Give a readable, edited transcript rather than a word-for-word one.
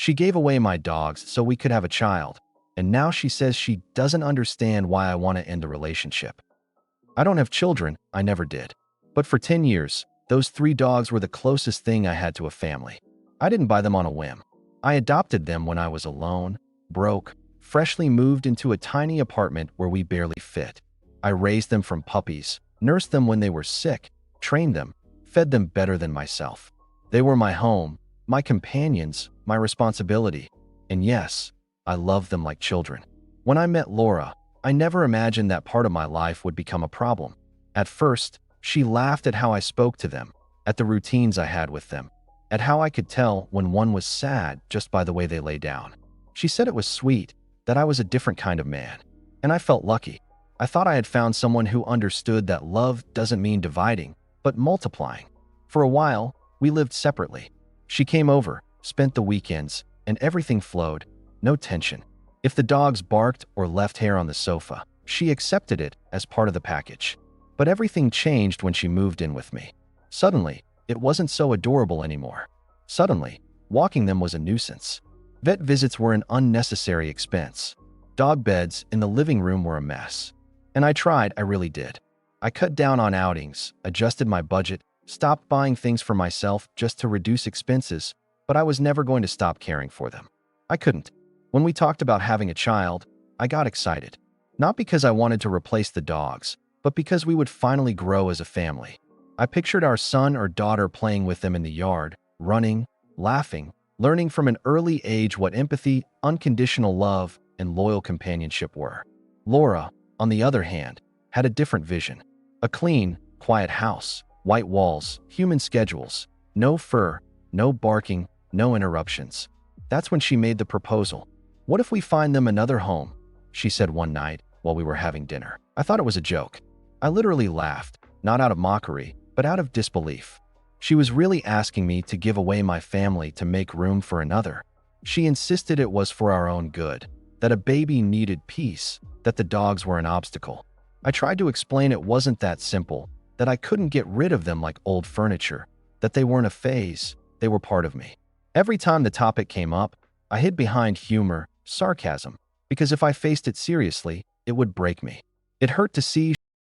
She gave away my dogs so we could have a child, and now she says she doesn't understand why I want to end the relationship. I don't have children, I never did. But for 10 years, those 3 dogs were the closest thing I had to a family. I didn't buy them on a whim. I adopted them when I was alone, broke, freshly moved into a tiny apartment where we barely fit. I raised them from puppies, nursed them when they were sick, trained them, fed them better than myself. They were my home, my companions, my responsibility. And yes, I loved them like children. When I met Laura, I never imagined that part of my life would become a problem. At first, she laughed at how I spoke to them, at the routines I had with them, at how I could tell when one was sad just by the way they lay down. She said it was sweet, that I was a different kind of man. And I felt lucky. I thought I had found someone who understood that love doesn't mean dividing, but multiplying. For a while, we lived separately. She came over, spent the weekends, and everything flowed, no tension. If the dogs barked or left hair on the sofa, she accepted it as part of the package. But everything changed when she moved in with me. Suddenly, it wasn't so adorable anymore. Suddenly, walking them was a nuisance. Vet visits were an unnecessary expense. Dog beds in the living room were a mess. And I really did. I cut down on outings, adjusted my budget, stopped buying things for myself just to reduce expenses, but I was never going to stop caring for them. I couldn't. When we talked about having a child, I got excited. Not because I wanted to replace the dogs, but because we would finally grow as a family. I pictured our son or daughter playing with them in the yard, running, laughing, learning from an early age what empathy, unconditional love, and loyal companionship were. Laura, on the other hand, had a different vision. A clean, quiet house, white walls, human schedules, no fur, no barking, no interruptions. That's when she made the proposal. "What if we find them another home?" she said one night while we were having dinner. I thought it was a joke. I literally laughed, not out of mockery, but out of disbelief. She was really asking me to give away my family to make room for another. She insisted it was for our own good, that a baby needed peace, that the dogs were an obstacle. I tried to explain it wasn't that simple, that I couldn't get rid of them like old furniture, that they weren't a phase, they were part of me. Every time the topic came up, I hid behind humor, sarcasm, because if I faced it seriously, it would break me. It hurt to see